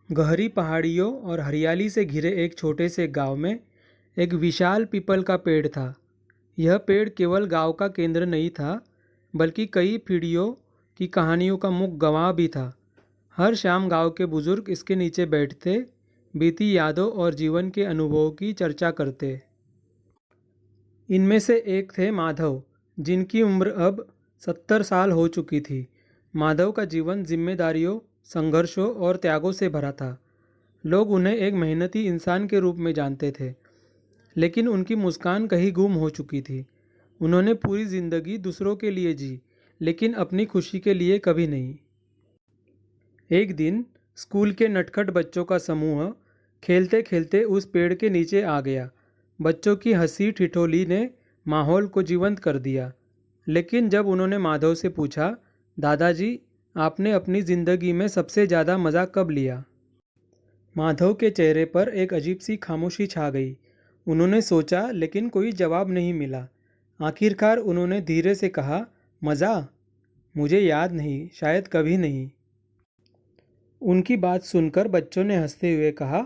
गहरी पहाड़ियों और हरियाली से घिरे एक छोटे से गांव में एक विशाल पीपल का पेड़ था। यह पेड़ केवल गांव का केंद्र नहीं था, बल्कि कई पीढ़ियों की कहानियों का मुख्य गवाह भी था। हर शाम गांव के बुजुर्ग इसके नीचे बैठते, बीती यादों और जीवन के अनुभवों की चर्चा करते। इनमें से एक थे माधव, जिनकी उम्र अब 70 साल हो चुकी थी। माधव का जीवन जिम्मेदारियों, संघर्षों और त्यागों से भरा था। लोग उन्हें एक मेहनती इंसान के रूप में जानते थे, लेकिन उनकी मुस्कान कहीं गुम हो चुकी थी। उन्होंने पूरी जिंदगी दूसरों के लिए जी, लेकिन अपनी खुशी के लिए कभी नहीं। एक दिन स्कूल के नटखट बच्चों का समूह खेलते खेलते उस पेड़ के नीचे आ गया। बच्चों की हंसी ठिठोली ने माहौल को जीवंत कर दिया। लेकिन जब उन्होंने माधव से पूछा, दादाजी, आपने अपनी ज़िंदगी में सबसे ज़्यादा मज़ा कब लिया? माधव के चेहरे पर एक अजीब सी खामोशी छा गई। उन्होंने सोचा, लेकिन कोई जवाब नहीं मिला। आखिरकार उन्होंने धीरे से कहा, मज़ा? मुझे याद नहीं, शायद कभी नहीं। उनकी बात सुनकर बच्चों ने हंसते हुए कहा,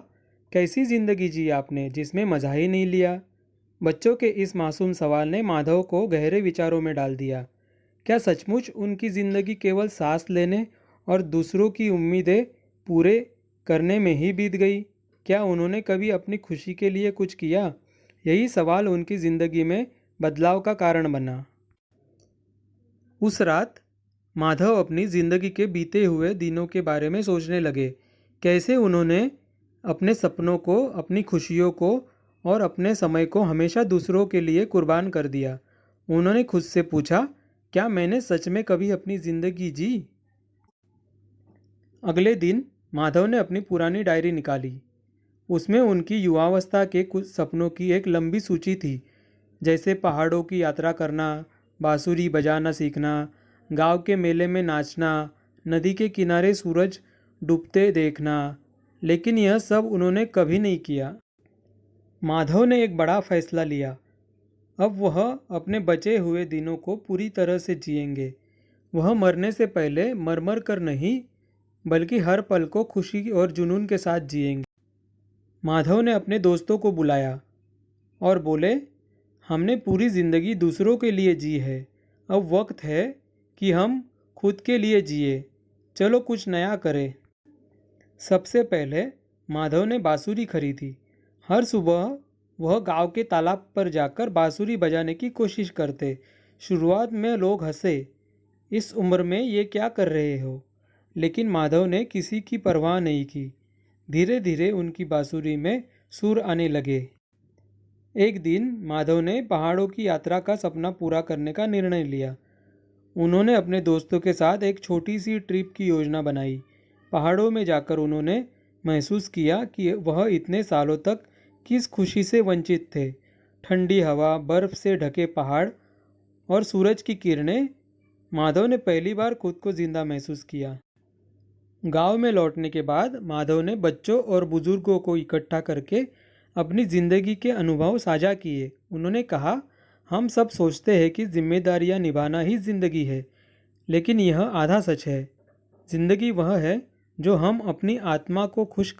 कैसी ज़िंदगी जी आपने जिसमें मज़ा ही नहीं लिया? बच्चों के इस मासूम सवाल ने माधव को गहरे विचारों में डाल दिया। क्या सचमुच उनकी ज़िंदगी केवल सांस लेने और दूसरों की उम्मीदें पूरे करने में ही बीत गई? क्या उन्होंने कभी अपनी खुशी के लिए कुछ किया? यही सवाल उनकी ज़िंदगी में बदलाव का कारण बना। उस रात माधव अपनी ज़िंदगी के बीते हुए दिनों के बारे में सोचने लगे। कैसे उन्होंने अपने सपनों को, अपनी खुशियों को और अपने समय को हमेशा दूसरों के लिए कुर्बान कर दिया। उन्होंने खुद से पूछा, क्या मैंने सच में कभी अपनी ज़िंदगी जी? अगले दिन माधव ने अपनी पुरानी डायरी निकाली। उसमें उनकी युवावस्था के कुछ सपनों की एक लंबी सूची थी, जैसे पहाड़ों की यात्रा करना, बांसुरी बजाना सीखना, गांव के मेले में नाचना, नदी के किनारे सूरज डूबते देखना। लेकिन यह सब उन्होंने कभी नहीं किया। माधव ने एक बड़ा फैसला लिया। अब वह अपने बचे हुए दिनों को पूरी तरह से जिएंगे। वह मरने से पहले मर कर नहीं, बल्कि हर पल को खुशी और जुनून के साथ जिएंगे। माधव ने अपने दोस्तों को बुलाया और बोले, हमने पूरी ज़िंदगी दूसरों के लिए जी है, अब वक्त है कि हम खुद के लिए जिए। चलो कुछ नया करें। सबसे पहले माधव ने बांसुरी खरीदी। हर सुबह वह गांव के तालाब पर जाकर बांसुरी बजाने की कोशिश करते। शुरुआत में लोग हंसे, इस उम्र में ये क्या कर रहे हो? लेकिन माधव ने किसी की परवाह नहीं की। धीरे धीरे उनकी बांसुरी में सुर आने लगे। एक दिन माधव ने पहाड़ों की यात्रा का सपना पूरा करने का निर्णय लिया। उन्होंने अपने दोस्तों के साथ एक छोटी सी ट्रिप की योजना बनाई। पहाड़ों में जाकर उन्होंने महसूस किया कि वह इतने सालों तक किस खुशी से वंचित थे। ठंडी हवा, बर्फ से ढके पहाड़ और सूरज की किरणें। माधव ने पहली बार खुद को जिंदा महसूस किया। गांव में लौटने के बाद माधव ने बच्चों और बुजुर्गों को इकट्ठा करके अपनी ज़िंदगी के अनुभव साझा किए। उन्होंने कहा, हम सब सोचते हैं कि जिम्मेदारियां निभाना ही ज़िंदगी है, लेकिन यह आधा सच है। ज़िंदगी वह है जो हम अपनी आत्मा को खुश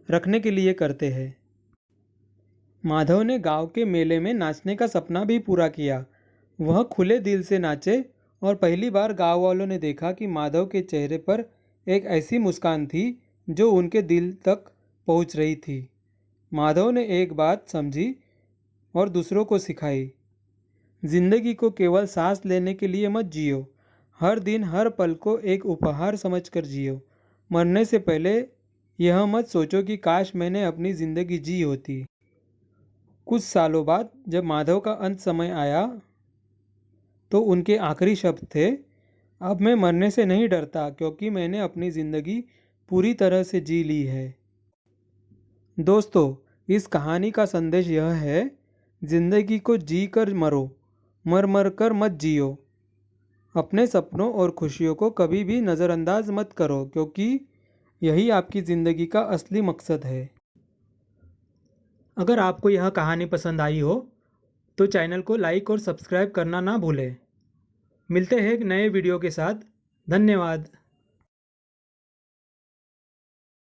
रखने के लिए करते हैं। माधव ने गांव के मेले में नाचने का सपना भी पूरा किया। वह खुले दिल से नाचे और पहली बार गांव वालों ने देखा कि माधव के चेहरे पर एक ऐसी मुस्कान थी जो उनके दिल तक पहुंच रही थी। माधव ने एक बात समझी और दूसरों को सिखाई, जिंदगी को केवल सांस लेने के लिए मत जियो, हर दिन हर पल को एक उपहार समझकर जियो। मरने से पहले यह मत सोचो कि काश मैंने अपनी ज़िंदगी जी होती। कुछ सालों बाद जब माधव का अंत समय आया तो उनके आखिरी शब्द थे, अब मैं मरने से नहीं डरता, क्योंकि मैंने अपनी ज़िंदगी पूरी तरह से जी ली है। दोस्तों, इस कहानी का संदेश यह है, ज़िंदगी को जी कर मरो, मर कर मत जियो। अपने सपनों और खुशियों को कभी भी नज़रअंदाज मत करो, क्योंकि यही आपकी ज़िंदगी का असली मकसद है। अगर आपको यह कहानी पसंद आई हो तो चैनल को लाइक और सब्सक्राइब करना ना भूलें। मिलते हैं एक नए वीडियो के साथ। धन्यवाद।